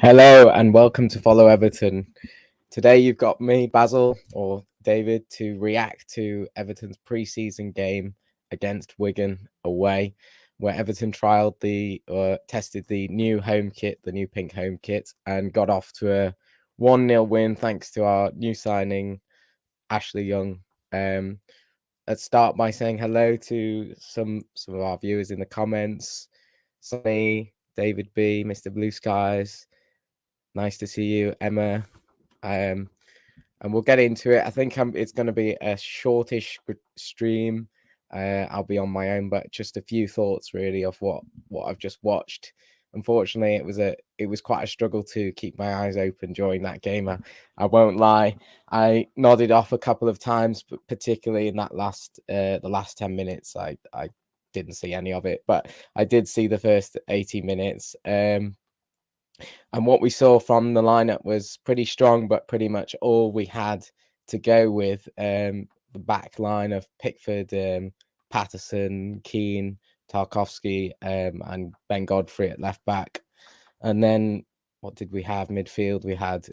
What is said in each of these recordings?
Hello and welcome to Follow Everton. Today you've got me, Basil, or David, to react to Everton's pre-season game against Wigan away, where Everton tested the new home kit, the new pink home kit, and got off to a 1-0 win thanks to our new signing, Ashley Young. Let's start by saying hello to some of our viewers in the comments. Sonny, David B, Mr. Blue Skies. Nice to see you, Emma. And we'll get into it. I think it's going to be a shortish stream. I'll be on my own, but just a few thoughts really of what I've just watched. Unfortunately, it was quite a struggle to keep my eyes open during that game. I won't lie. I nodded off a couple of times, but particularly in that the last 10 minutes, I didn't see any of it, but I did see the first 80 minutes. And what we saw from the lineup was pretty strong, but pretty much all we had to go with. The back line of Pickford, Patterson, Keane, Tarkowski, and Ben Godfrey at left back. And then what did we have? Midfield, we had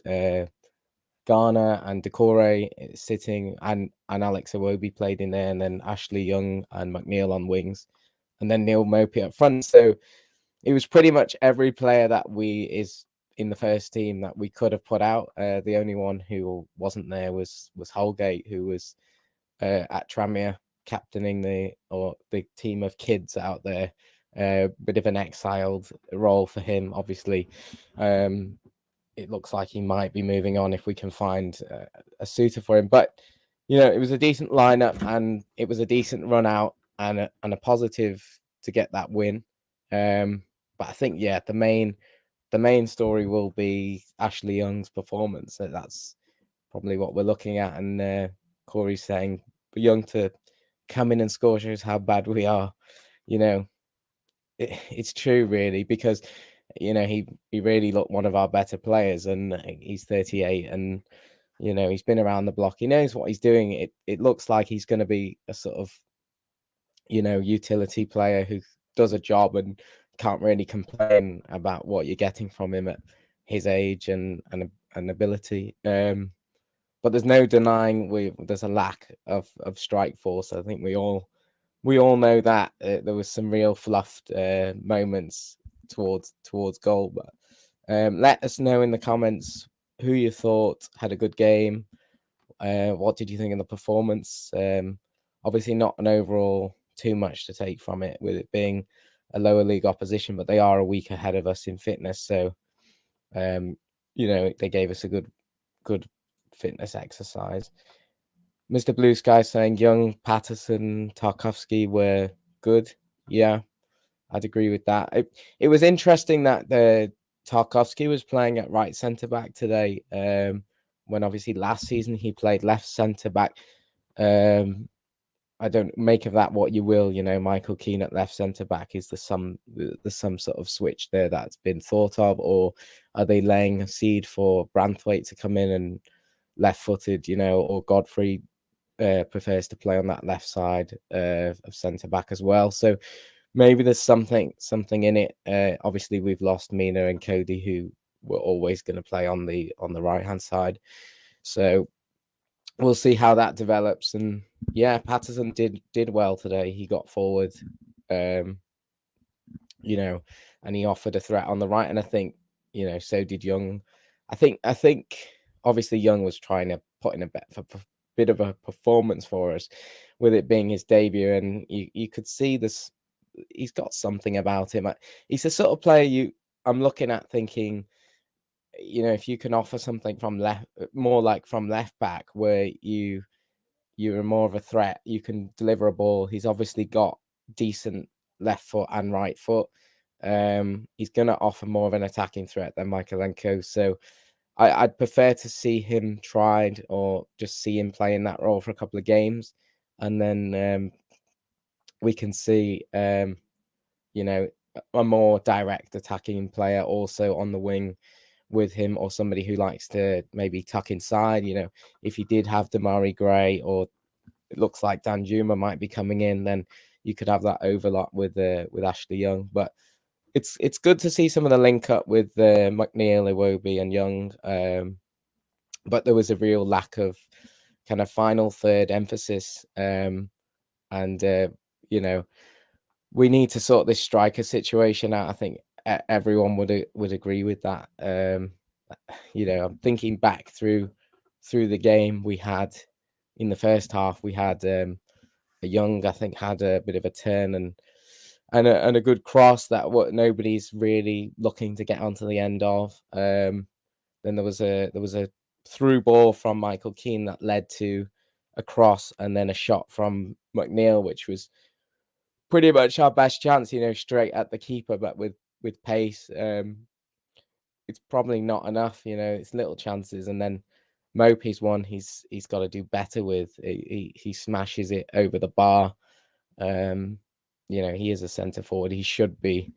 Garner and Doucoure sitting, and Alex Iwobi played in there, and then Ashley Young and McNeil on wings, and then Neil Maupay up front. So it was pretty much every player that is in the first team that we could have put out. The only one who wasn't there was Holgate, who was at Tranmere captaining the team of kids out there. Bit of an exiled role for him, obviously. It looks like he might be moving on if we can find a suitor for him. But it was a decent lineup and it was a decent run out and a positive to get that win. But I think, the main story will be Ashley Young's performance. So that's probably what we're looking at. And Corey's saying Young to come in and score shows how bad we are. It's true, really, because he really looked one of our better players, and he's 38, and he's been around the block. He knows what he's doing. It looks like he's going to be a sort of utility player who does a job and can't really complain about what you're getting from him at his age and ability. But there's no denying there's a lack of strike force. I think we all know that there was some real fluffed moments towards goal. But let us know in the comments who you thought had a good game. What did you think of the performance? Obviously not an overall too much to take from it, with it being a lower league opposition, but they are a week ahead of us in fitness. So, they gave us a good fitness exercise. Mr. Blue Sky saying Young, Patterson, Tarkowski were good. Yeah, I'd agree with that. It was interesting that the Tarkowski was playing at right centre back today. When obviously last season he played left centre back. I don't make of that what you will. Michael Keane at left centre back. Is there some sort of switch there that's been thought of, or are they laying a seed for Branthwaite to come in and left-footed? Or Godfrey prefers to play on that left side of centre back as well. So maybe there's something in it. Obviously, we've lost Mina and Cody, who were always going to play on the right hand side. So we'll see how that develops. And Patterson did well today. He got forward, and he offered a threat on the right. And I think, so did Young. I think obviously Young was trying to put in a bit of a performance for us, with it being his debut, and you could see this. He's got something about him. He's the sort of player I'm looking at thinking, if you can offer something from left back, where you're more of a threat, you can deliver a ball. He's obviously got decent left foot and right foot. He's going to offer more of an attacking threat than Michaelenko. So I'd prefer to see him tried, or just see him play in that role for a couple of games, and then we can see a more direct attacking player also on the wing with him, or somebody who likes to maybe tuck inside. If you did have Damari Gray, or it looks like Dan Juma might be coming in, then you could have that overlap with Ashley Young. But it's good to see some of the link up with McNeil, Iwobi, and Young, but there was a real lack of kind of final third emphasis, and you know, we need to sort this striker situation out. I think everyone would agree with that. You know, I'm thinking back through the game we had in the first half. We had a Young, I think, had a bit of a turn and a good cross that what nobody's really looking to get onto the end of. Then there was a through ball from Michael Keane that led to a cross and then a shot from McNeil, which was pretty much our best chance, you know, straight at the keeper, but with pace. It's probably not enough, you know. It's little chances, and then Maupay's one he's got to do better with. He smashes it over the bar. You know, he is a centre forward. He should be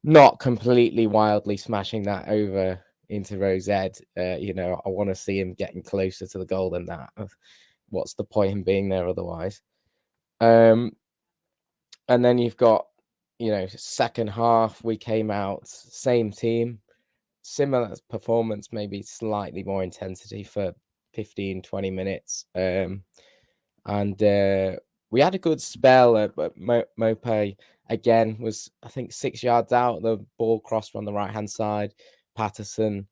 not completely wildly smashing that over into row Z. You know, I want to see him getting closer to the goal than that. What's the point in being there otherwise? And then you've got, you know, second half, we came out, same team, similar performance, maybe slightly more intensity for 15, 20 minutes. And we had a good spell, but Maupay again was, I think, 6 yards out. The ball crossed from the right-hand side. Patterson,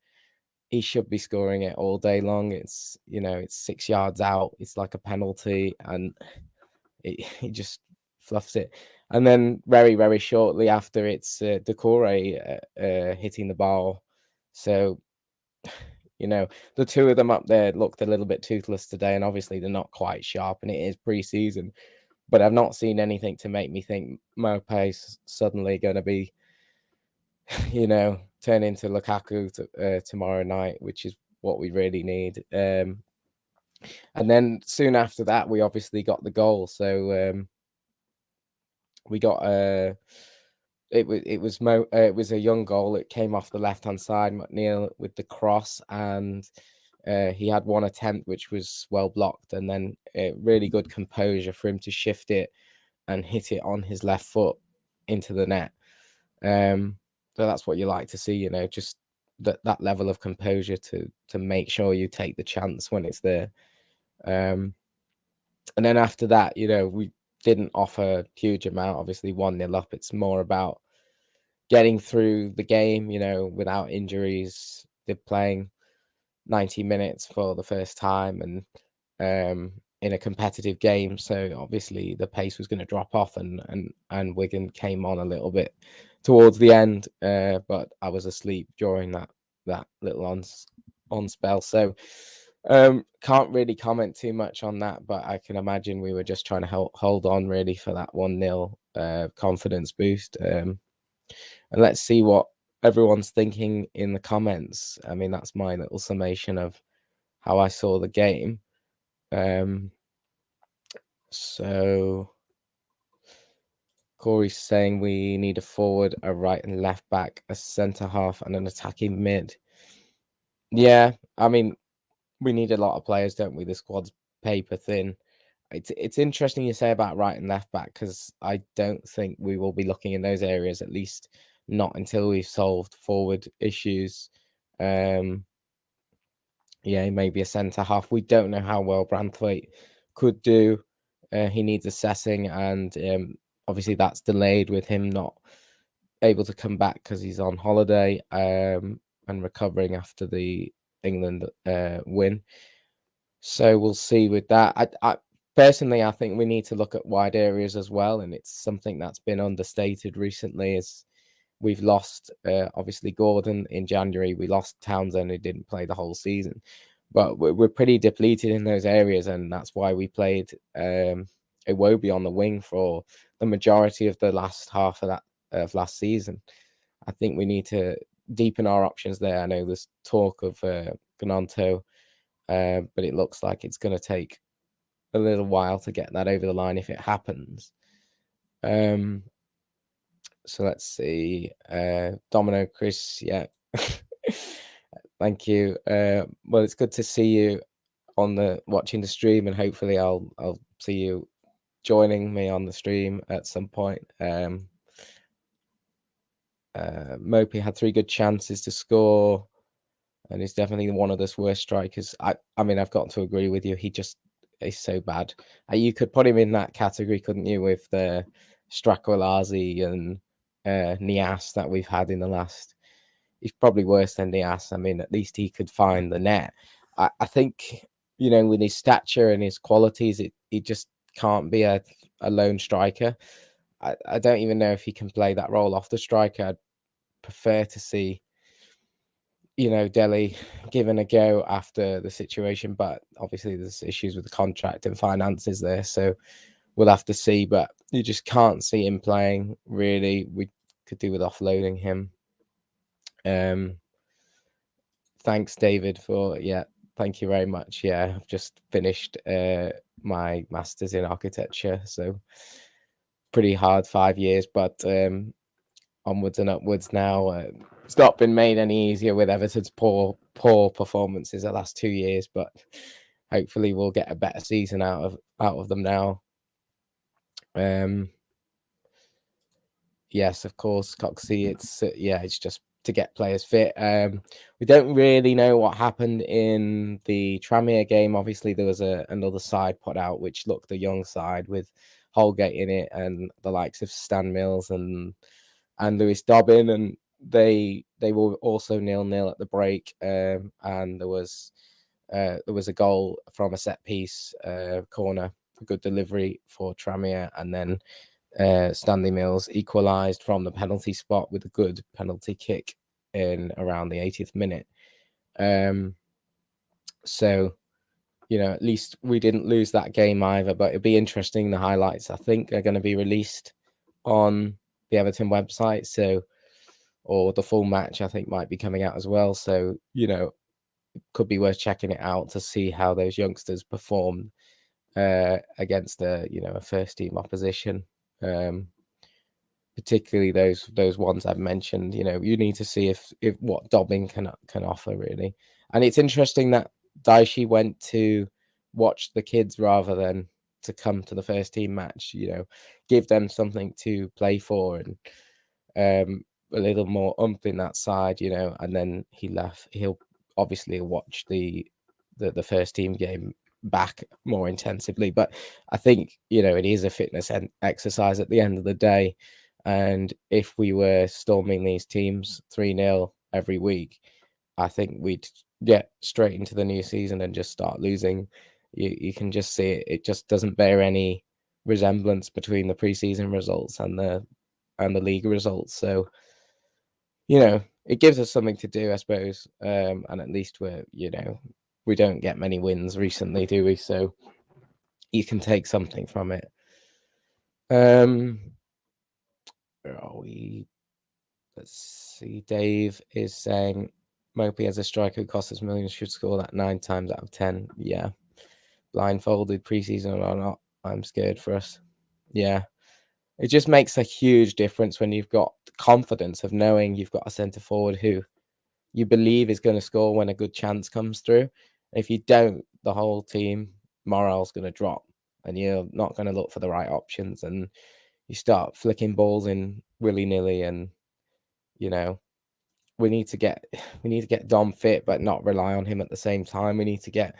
he should be scoring it all day long. It's, you know, it's 6 yards out. It's like a penalty, and he just fluffs it. And then very, very shortly after, it's Doucoure hitting the ball. So, you know, the two of them up there looked a little bit toothless today, and obviously they're not quite sharp, and it is pre-season. But I've not seen anything to make me think Maupay's suddenly going to be, you know, turn into Lukaku tomorrow night, which is what we really need. And then soon after that, we obviously got the goal. So we got it was a Young goal. It came off the left hand side. McNeil with the cross, and he had one attempt which was well blocked, and then really good composure for him to shift it and hit it on his left foot into the net. So that's what you like to see, you know, just that level of composure to make sure you take the chance when it's there. And then after that, you know, we didn't offer a huge amount. Obviously, 1-0 up. It's more about getting through the game, you know, without injuries. They're playing 90 minutes for the first time, and in a competitive game, so obviously the pace was going to drop off, and Wigan came on a little bit towards the end, but I was asleep during that little on spell, so can't really comment too much on that, but I can imagine we were just trying to hold on really for that 1-0 confidence boost. And let's see what everyone's thinking in the comments. I mean, that's my little summation of how I saw the game. So Corey's saying we need a forward, a right and left back, a centre half, and an attacking mid. Yeah, I mean, we need a lot of players, don't we? The squad's paper thin. It's interesting you say about right and left back, because I don't think we will be looking in those areas, at least not until we've solved forward issues. Yeah, maybe a centre half. We don't know how well Branthwaite could do. He needs assessing, and obviously that's delayed with him not able to come back because he's on holiday and recovering after the England win. So we'll see with that. I personally, I think we need to look at wide areas as well, and it's something that's been understated recently. Is we've lost obviously Gordon in January. We lost Townsend, who didn't play the whole season, but we're pretty depleted in those areas, and that's why we played Iwobi on the wing for the majority of the last half of last season. I think we need to deepen our options there. I know there's talk of Gnonto, but it looks like it's going to take a little while to get that over the line if it happens. So let's see. Domino Chris, yeah. Thank you. Well, it's good to see you on watching the stream, and hopefully I'll see you joining me on the stream at some point. Maupay had 3 good chances to score, and he's definitely one of the worst strikers. I mean, I've got to agree with you. He just is so bad. You could put him in that category, couldn't you, with the Strakwalazi and Nias that we've had in the last. He's probably worse than Nias. I mean, at least he could find the net. I think, with his stature and his qualities, he just can't be a lone striker. I don't even know if he can play that role off the striker. I'd prefer to see, Delhi given a go after the situation, but obviously there's issues with the contract and finances there, so we'll have to see. But you just can't see him playing, really. We could do with offloading him. Thanks, David, thank you very much. Yeah, I've just finished my master's in architecture, so pretty hard 5 years, but onwards and upwards now. It's not been made any easier with Everton's poor performances the last 2 years, but hopefully we'll get a better season out of them now. Yes, of course, Coxey. It's just to get players fit. We don't really know what happened in the Tranmere game. Obviously, there was another side put out which looked a young side with Holgate in it and the likes of Stan Mills and Lewis Dobbin, and they were also 0-0 at the break. And there was a goal from a set piece corner, a good delivery for Tranmere, and then Stanley Mills equalised from the penalty spot with a good penalty kick in around the 80th minute. So, at least we didn't lose that game either, but it'll be interesting. The highlights, I think, are going to be released on the Everton website, or the full match, I think, might be coming out as well. So, it could be worth checking it out to see how those youngsters performed against a first team opposition. Particularly those ones I've mentioned. You need to see if what Dobbin can offer, really. And it's interesting that Daishi went to watch the kids rather than to come to the first team match. Give them something to play for, and a little more oomph in that side. And then he left. He'll obviously watch the first team game back more intensively, but I think it is a fitness exercise at the end of the day. And if we were storming these teams 3-0 every week, I think we'd get straight into the new season and just start losing. You can just see it just doesn't bear any resemblance between the preseason results and the league results. So it gives us something to do, I suppose. And at least we don't get many wins recently, do we? So you can take something from it. Where are we? Let's see. Dave is saying Maupay as a striker who costs us millions should score that 9 times out of 10. Yeah. Blindfolded, preseason or not, I'm scared for us. Yeah. It just makes a huge difference when you've got confidence of knowing you've got a centre forward who you believe is going to score when a good chance comes through. If you don't, the whole team morale's going to drop and you're not going to look for the right options, and you start flicking balls in willy-nilly. And we need to get Dom fit but not rely on him at the same time. We need to get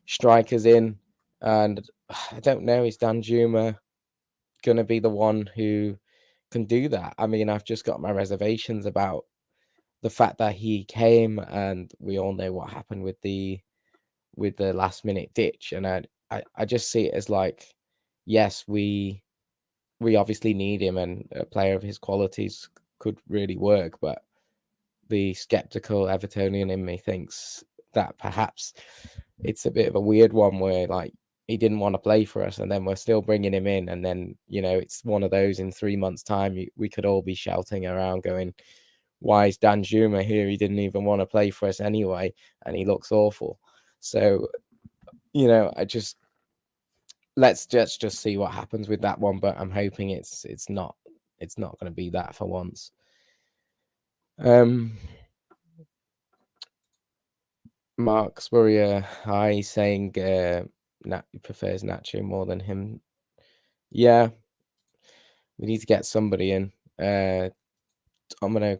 strikers in, and I don't know, is Danjuma going to be the one who can do that? I mean, I've just got my reservations about the fact that he came, and we all know what happened with the last minute ditch. And I just see it as like, yes, we obviously need him, and a player of his qualities could really work, but the skeptical Evertonian in me thinks that perhaps it's a bit of a weird one where like he didn't want to play for us, and then we're still bringing him in, and then it's one of those in 3 months' time we could all be shouting around going, why is Danjuma here? He didn't even want to play for us anyway, and he looks awful. So let's just see what happens with that one, but I'm hoping it's not going to be that for once. Mark Spurrier, hi, saying Nat prefers Nacho more than him. Yeah, we need to get somebody in.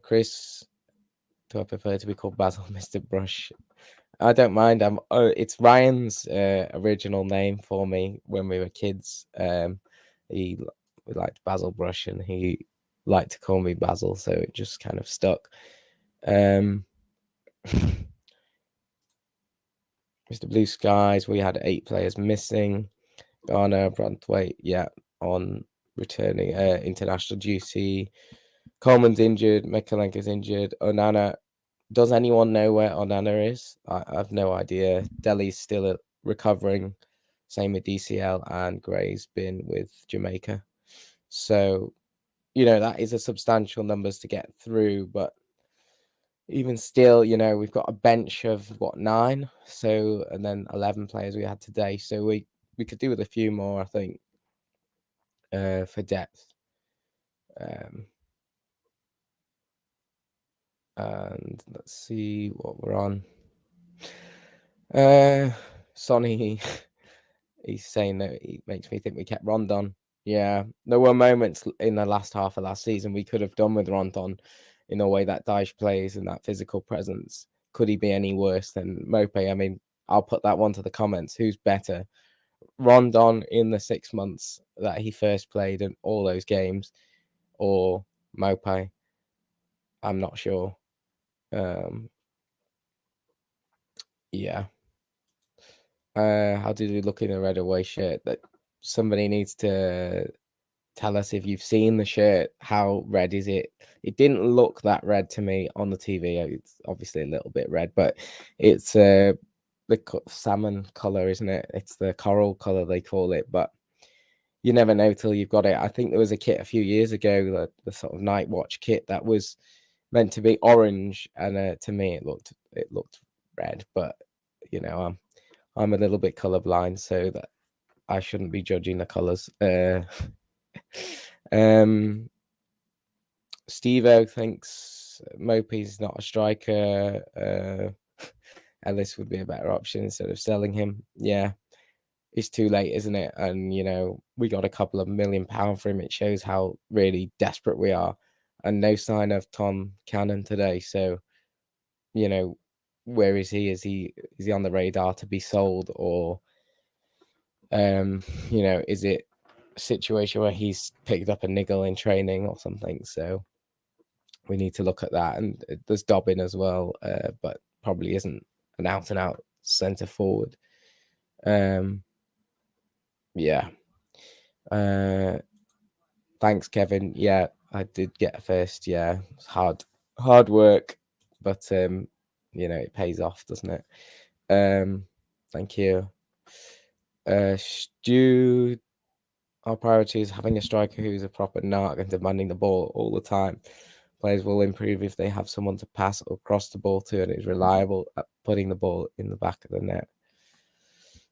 Chris, do I prefer to be called Basil, Mr. Brush? I don't mind. It's Ryan's original name for me when we were kids. We liked Basil Brush, and he liked to call me Basil, so it just kind of stuck. Mr. Blue Skies, we had 8 players missing. Garner, Brantwaite, yeah, on returning international duty. Coleman's injured. Mikalenka's injured. Onana. Does anyone know where Onana is? I have no idea. Delhi's still recovering. Same with DCL, and Gray's been with Jamaica. So, that is a substantial numbers to get through. But even still, we've got a bench of 9. So, and then 11 players we had today. So we could do with a few more, I think, for depth. And let's see what we're on. Sonny, he's saying that he makes me think we kept Rondon. Yeah, there were moments in the last half of last season we could have done with Rondon in the way that Dyche plays and that physical presence. Could he be any worse than Maupay? I mean, I'll put that one to the comments. Who's better? Rondon in the 6 months that he first played in all those games, or Maupay? I'm not sure. Yeah. How did we look in a red away shirt? That somebody needs to tell us if you've seen the shirt. How red is it? It didn't look that red to me on the TV. It's obviously a little bit red, but it's the salmon color, isn't it? It's the coral color they call it, but you never know till you've got it. I think there was a kit a few years ago, the sort of night watch kit that was meant to be orange, and to me it looked red. But I'm a little bit colorblind, so that I shouldn't be judging the colors. Steve-O thinks Maupay's not a striker. Ellis would be a better option instead of selling him. Yeah, it's too late, isn't it? And we got a couple of £1 million for him. It shows how really desperate we are. And no sign of Tom Cannon today. So, where is he? Is he on the radar to be sold, or is it a situation where he's picked up a niggle in training or something? So we need to look at that. And there's Dobbin as well, but probably isn't an out and out centre forward. Yeah. Thanks, Kevin. Yeah, I did get a first. Yeah, it's hard work, but it pays off, doesn't it? Thank you. Stu, our priority is having a striker who's a proper narc and demanding the ball all the time. Players will improve if they have someone to pass or cross the ball to and is reliable at putting the ball in the back of the net.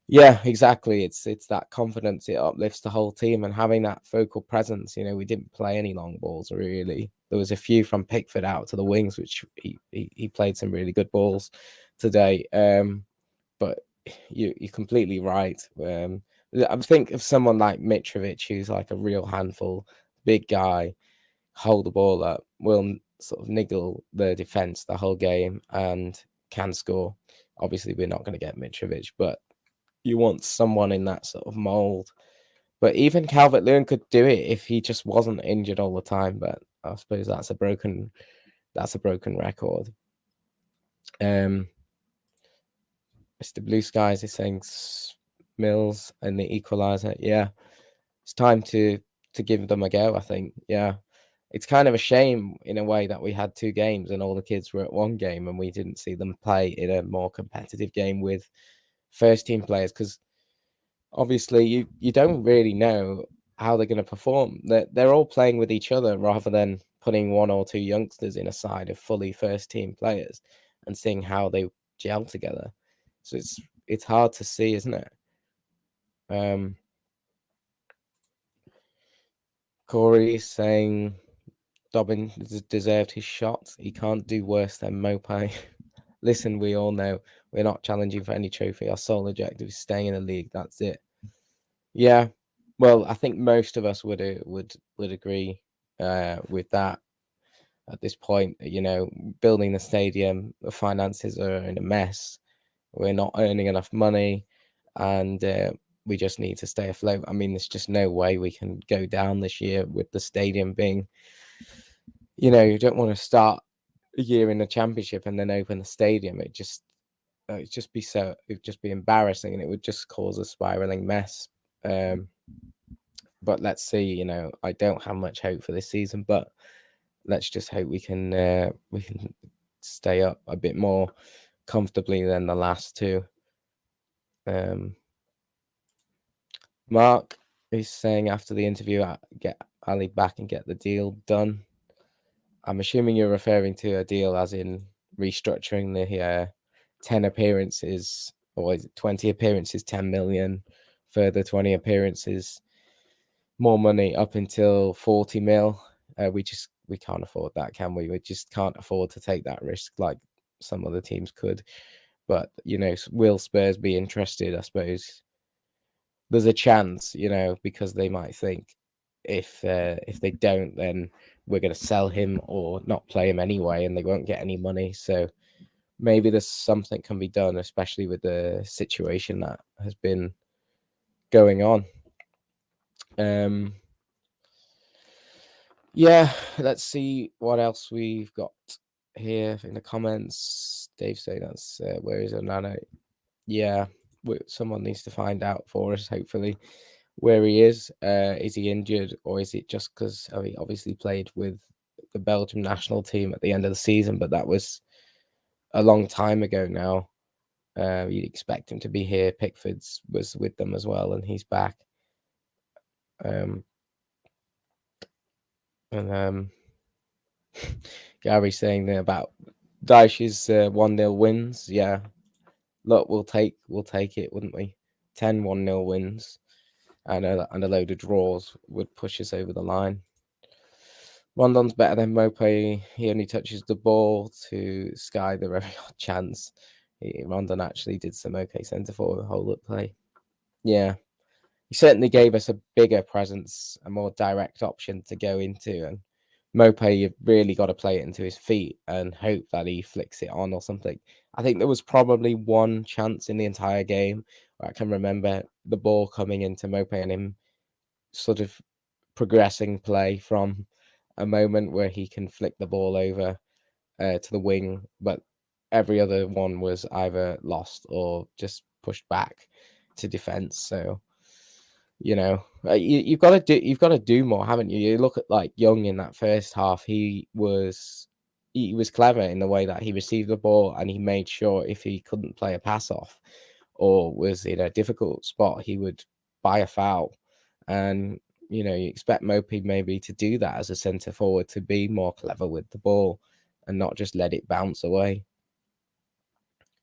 Yeah, exactly. It's that confidence. It uplifts the whole team, and having that focal presence. We didn't play any long balls really. There was a few from Pickford out to the wings, which he played some really good balls today. But you're completely right. I think of someone like Mitrovic, who's like a real handful, big guy, hold the ball up, will sort of niggle the defense the whole game and can score. Obviously, we're not going to get Mitrovic, but you want someone in that sort of mold. But even Calvert-Lewin could do it if he just wasn't injured all the time. But I suppose that's a broken record. Mr. Blue Skies is saying Mills and the equalizer. Yeah, it's time to give them a go, I think. Yeah, it's kind of a shame in a way that we had 2 games and all the kids were at one game and we didn't see them play in a more competitive game with first team players, because obviously you don't really know how they're going to perform. They're all playing with each other rather than putting 1 or 2 youngsters in a side of fully first team players and seeing how they gel together. So it's hard to see, isn't it? Corey saying Dobbin deserved his shot. He can't do worse than Maupay. Listen, we all know we're not challenging for any trophy. Our sole objective is staying in the league. That's it. Yeah. Well, I think most of us would agree with that. at this point. Building the stadium, the finances are in a mess. We're not earning enough money, and we just need to stay afloat. I mean, there's just no way we can go down this year with the stadium being, you don't want to start a year in the championship and then open the stadium. It'd just be embarrassing, and it would just cause a spiraling mess. But let's see. I don't have much hope for this season, but let's just hope we can stay up a bit more comfortably than the last two. Mark is saying after the interview, get Ali back and get the deal done. I'm assuming you're referring to a deal as in restructuring the 10 appearances, or is it 20 appearances, 10 million, further 20 appearances, more money up until 40 mil. We can't afford that, can we? We just can't afford to take that risk like some other teams could. But, will Spurs be interested? I suppose there's a chance, because they might think if they don't, then we're going to sell him or not play him anyway, and they won't get any money. So maybe there's something can be done, especially with the situation that has been going on. Yeah, let's see what else we've got here in the comments. Dave saying that's where is Onana? Yeah, someone needs to find out for us, hopefully, where he is. Is he injured, or is it just because he obviously played with the Belgium national team at the end of the season, but that was a long time ago now. You'd expect him to be here. Pickford's was with them as well, and he's back. Gary saying there about Dyche's 1-0 wins. Yeah, look, we'll take it, wouldn't we? 10 1-0 wins and a load of draws would push us over the line. Rondon's better than Maupay. He only touches the ball to sky the very odd chance. Rondon actually did some okay centre forward hold-up play. Yeah, he certainly gave us a bigger presence, a more direct option to go into. And Maupay, you've really got to play it into his feet and hope that he flicks it on or something. I think there was probably one chance in the entire game where I can remember the ball coming into Maupay and him sort of progressing play from a moment where he can flick the ball over to the wing, but every other one was either lost or just pushed back to defense. So you've got to do more, haven't you? You look at like Young in that first half. He was clever in the way that he received the ball and he made sure if he couldn't play a pass off or was in a difficult spot, he would buy a foul. And you expect Maupay maybe to do that as a centre forward, to be more clever with the ball and not just let it bounce away.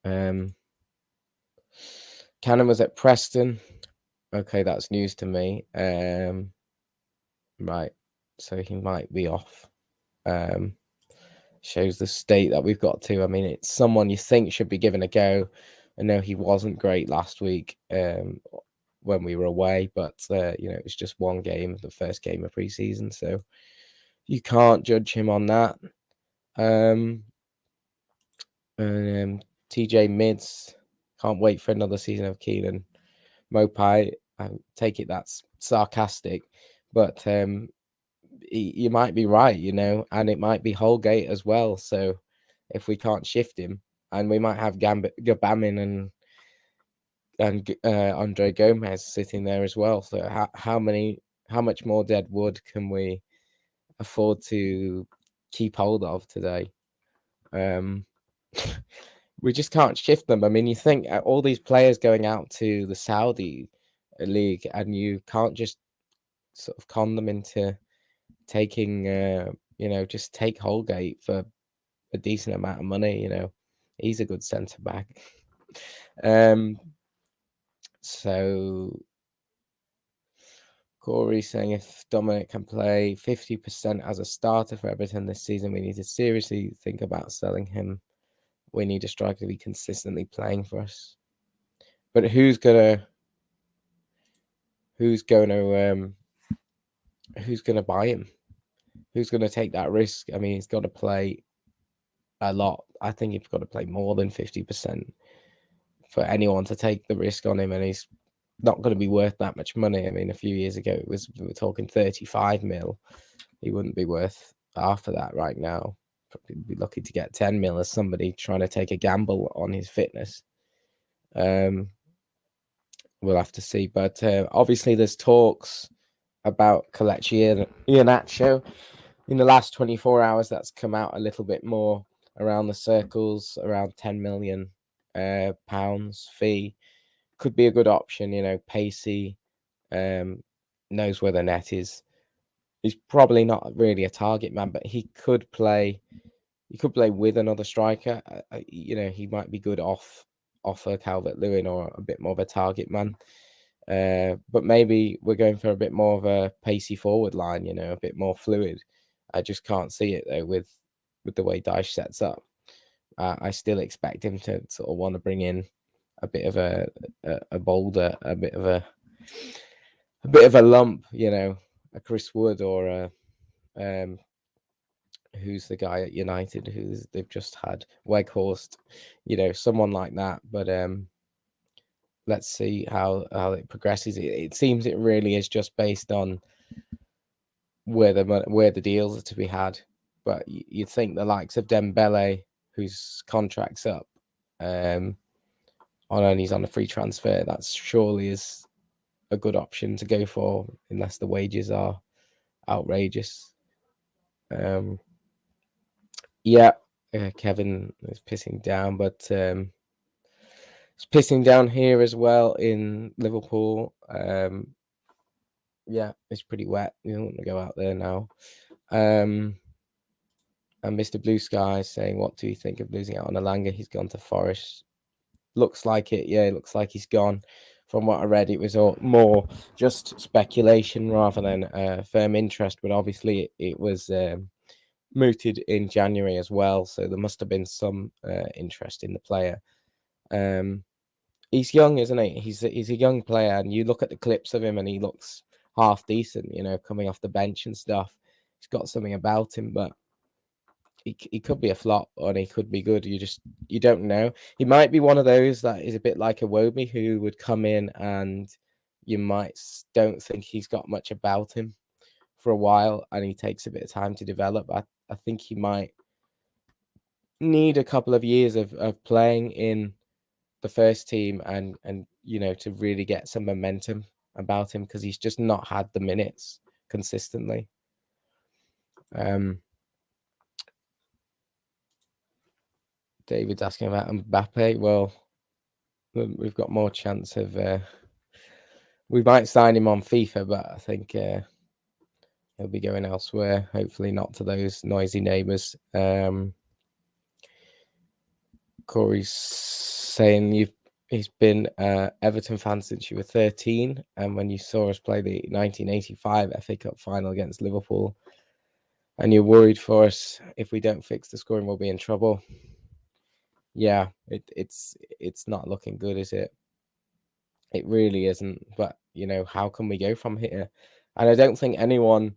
Cannon was at Preston. Okay, that's news to me. Right, so he might be off. Shows the state that we've got to. I mean, it's someone you think should be given a go. I know he wasn't great last week when we were away, but it was just one game, the first game of pre-season, so you can't judge him on that. TJ Mids, can't wait for another season of Keelan Maupay. I take it that's sarcastic, but you might be right, and it might be Holgate as well. So if we can't shift him, and we might have Gabamin and Andre Gomez sitting there as well. So how much more dead wood can we afford to keep hold of today? We just can't shift them. I mean, you think all these players going out to the Saudi league, and you can't just sort of con them into taking, just take Holgate for a decent amount of money. He's a good centre back. So Corey saying if Dominic can play 50% as a starter for Everton this season, we need to seriously think about selling him. We need a striker to be consistently playing for us. But who's gonna buy him? Who's who's going to take that risk? I mean, he's got to play a lot. I think he's got to play more than 50% for anyone to take the risk on him, and he's not going to be worth that much money. I mean, a few years ago, we were talking 35 mil. He wouldn't be worth half of that right now. Probably be lucky to get 10 mil as somebody trying to take a gamble on his fitness. We'll have to see. But obviously, there's talks about Kelechi Iheanacho. In the last 24 hours, that's come out a little bit more around the circles, around 10 million pounds fee. Could be a good option, pacey, knows where the net is. He's probably not really a target man, but he could play with another striker. He might be good off a Calvert-Lewin or a bit more of a target man. But maybe we're going for a bit more of a pacey forward line, a bit more fluid. I just can't see it though with the way Dyche sets up. I still expect him to sort of want to bring in a bit of a boulder, a bit of a lump, a Chris Wood or a who's the guy at United who's they've just had Weghorst, someone like that. But let's see how it progresses. It seems it really is just based on where the deals are to be had. But you'd think the likes of Dembele, whose contract's up, he's on a free transfer, that surely is a good option to go for, unless the wages are outrageous. Kevin is pissing down, but it's pissing down here as well in Liverpool. It's pretty wet. You don't want to go out there now. And Mr. Blue Sky saying, what do you think of losing out on Elanga? He's gone to Forest. Looks like it. Yeah, it looks like he's gone. From what I read, it was more just speculation rather than firm interest. But obviously, it was mooted in January as well. So there must have been some interest in the player. He's young, isn't he? He's a young player. And you look at the clips of him and he looks half decent, coming off the bench and stuff. He's got something about him, but he could be a flop or he could be good. You don't know. He might be one of those that is a bit like Iwobi, who would come in and you don't think he's got much about him for a while and he takes a bit of time to develop. I think he might need a couple of years of playing in the first team and to really get some momentum about him, because he's just not had the minutes consistently. David's asking about Mbappe. Well, we've got more chance of we might sign him on FIFA, but I think he'll be going elsewhere. Hopefully not to those noisy neighbours. Corey's saying he's been Everton fan since you were 13, and when you saw us play the 1985 FA Cup final against Liverpool, and you're worried for us, if we don't fix the scoring, we'll be in trouble. Yeah, it's not looking good, is it? It really isn't. But how can we go from here? And I don't think anyone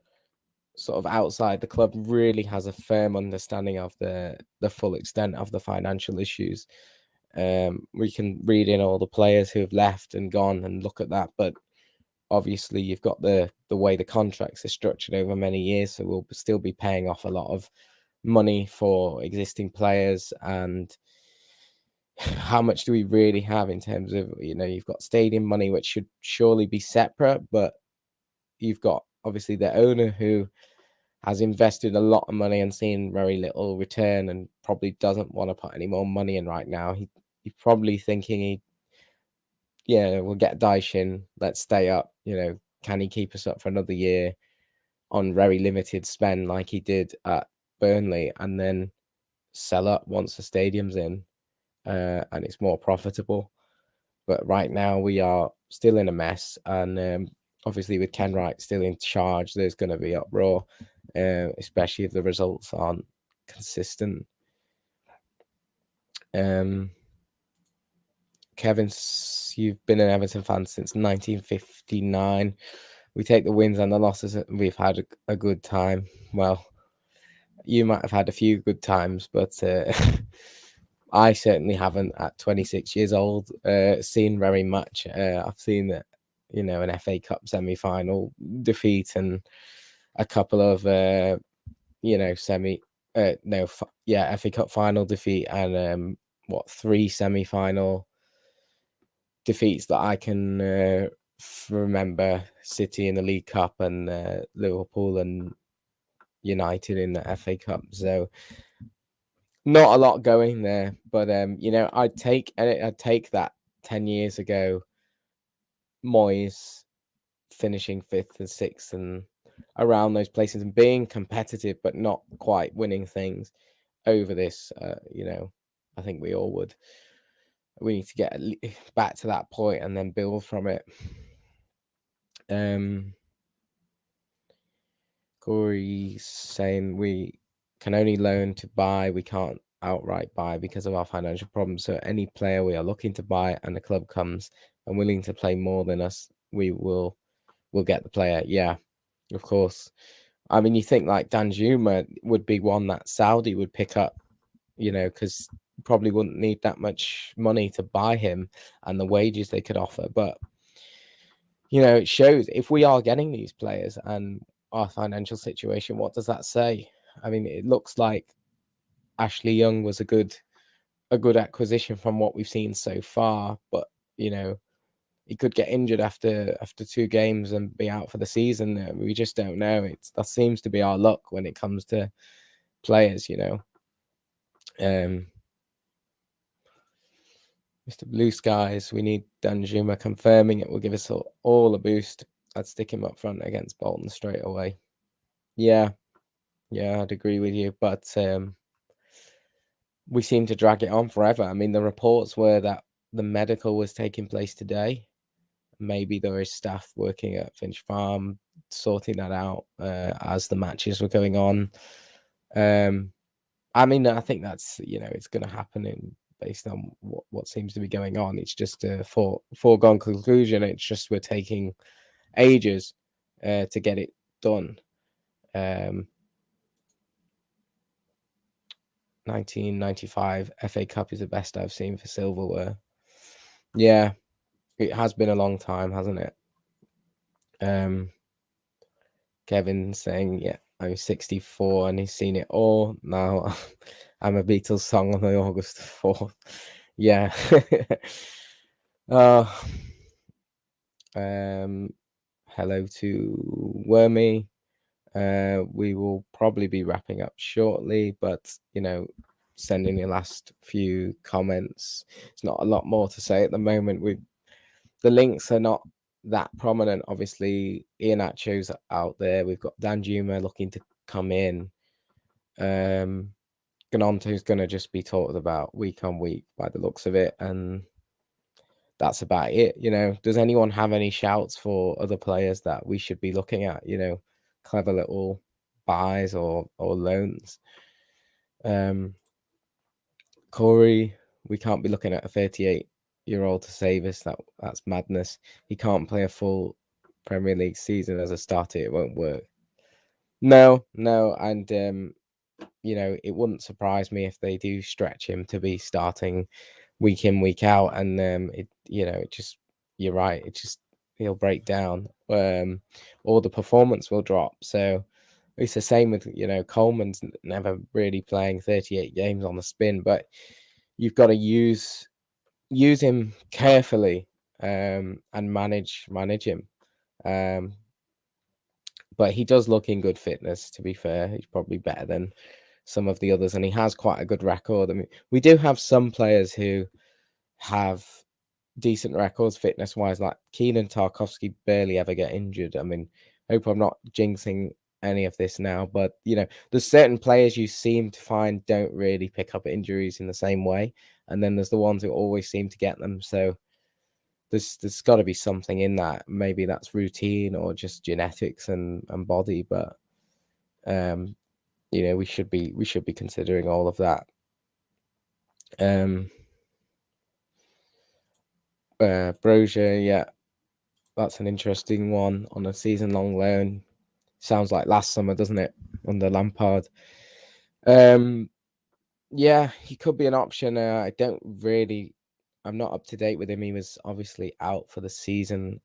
sort of outside the club really has a firm understanding of the full extent of the financial issues. We can read in all the players who have left and gone and look at that, but obviously you've got the way the contracts are structured over many years, so we'll still be paying off a lot of money for existing players. And how much do we really have in terms of, you've got stadium money, which should surely be separate, but you've got obviously the owner who has invested a lot of money and seen very little return and probably doesn't want to put any more money in right now. He's probably thinking we'll get Dyche in, let's stay up. Can he keep us up for another year on very limited spend like he did at Burnley, and then sell up once the stadium's in and it's more profitable? But right now we are still in a mess, and obviously with Ken Wright still in charge, there's going to be uproar, especially if the results aren't consistent. Kevin, you've been an Everton fan since 1959. We take the wins and the losses. We've had a good time. Well, You might have had a few good times, but I certainly haven't at 26 years old seen very much. I've seen that, you know, an FA Cup semi-final defeat and a couple of, you know, FA Cup final defeat and 3 semi-final defeats that I can remember. City in the League Cup and Liverpool and United in the FA Cup. So not a lot going there, but you know, I'd take that 10 years ago, Moyes finishing 5th and 6th and around those places and being competitive but not quite winning things over this. You know, I think we all would. We need to get back to that point and then build from it. Corey's saying we can only loan to buy, we can't outright buy because of our financial problems. So any player we are looking to buy and the club comes and willing to play more than us, we'll get the player. Yeah, of course. I mean, you think like Danjuma would be one that Saudi would pick up, you know, because probably wouldn't need that much money to buy him and the wages they could offer. But, you know, it shows if we are getting these players and our financial situation, what does that say? I mean, it looks like Ashley Young was a good acquisition from what we've seen so far, but you know, he could get injured after 2 games and be out for the season. We just don't know. That seems to be our luck when it comes to players, you know. Mr. Blue Skies, we need Danjuma confirming it will give us all a boost. I'd stick him up front against Bolton straight away. Yeah, I'd agree with you, but we seem to drag it on forever. I mean, the reports were that the medical was taking place today. Maybe there is staff working at Finch Farm sorting that out as the matches were going on. I mean, I think that's, you know, it's going to happen based on what seems to be going on. It's just a foregone conclusion. It's just we're taking ages to get it done. 1995 FA Cup is the best I've seen for silverware. Yeah, it has been a long time, hasn't it? Kevin saying, yeah, I'm 64 and he's seen it all. Now I'm a Beatles song on the August 4th. Yeah. Hello to Wormy. We will probably be wrapping up shortly, but you know, send in your last few comments. It's not a lot more to say at the moment. The links are not that prominent. Obviously, Iheanacho's out there. We've got Danjuma looking to come in. Gnonto's going to just be talked about week on week by the looks of it, and that's about it. You know, does anyone have any shouts for other players that we should be looking at? You know, clever little buys or loans. Corey, we can't be looking at a 38-year-old to save us. That's madness. He can't play a full Premier League season as a starter. It won't work. No, and you know, it wouldn't surprise me if they do stretch him to be starting week in, week out, and you're right. He'll break down, or the performance will drop. So it's the same with, you know, Coleman's never really playing 38 games on the spin, but you've got to use him carefully and manage him. But he does look in good fitness, to be fair. He's probably better than some of the others, and he has quite a good record. I mean, we do have some players who have decent records fitness wise, like Keenan Tarkowski barely ever get injured. I mean, hope I'm not jinxing any of this now, but you know, there's certain players you seem to find don't really pick up injuries in the same way, and then there's the ones who always seem to get them. So there's got to be something in that. Maybe that's routine or just genetics and body, but you know, we should be considering all of that. Brozier, yeah, that's an interesting one on a season-long loan. Sounds like last summer, doesn't it, under Lampard? Yeah, he could be an option. I'm not up to date with him. He was obviously out for the season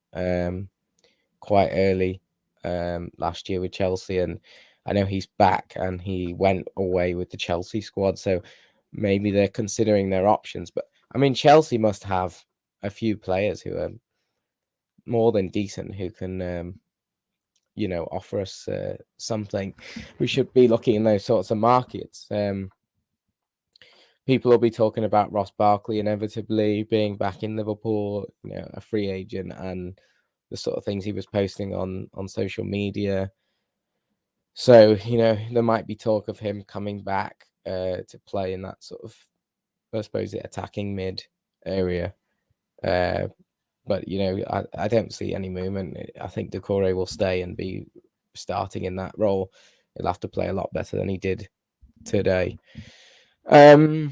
quite early last year with Chelsea, and I know he's back and he went away with the Chelsea squad, so maybe they're considering their options. But I mean, Chelsea must have a few players who are more than decent, who can offer us something. We should be looking in those sorts of markets. People will be talking about Ross Barkley inevitably being back in Liverpool, a free agent, and the sort of things he was posting on social media. So, there might be talk of him coming back to play in that sort of, I suppose, the attacking mid area. But, I don't see any movement. I think Doucoure will stay and be starting in that role. He'll have to play a lot better than he did today. I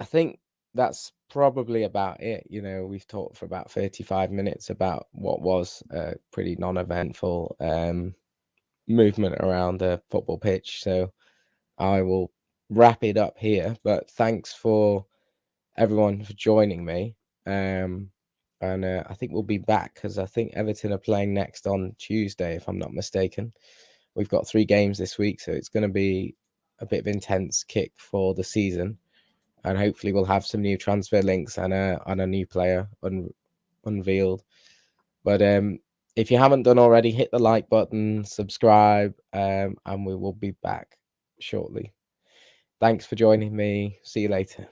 think that's probably about it. We've talked for about 35 minutes about what was a pretty non-eventful movement around the football pitch. So I will wrap it up here. But thanks for everyone for joining me. And I think we'll be back because I think Everton are playing next on Tuesday, if I'm not mistaken. We've got 3 games this week, so it's going to be a bit of intense kick for the season. And hopefully we'll have some new transfer links and a new player unveiled. But if you haven't done already, hit the like button, subscribe, and we will be back shortly. Thanks for joining me. See you later.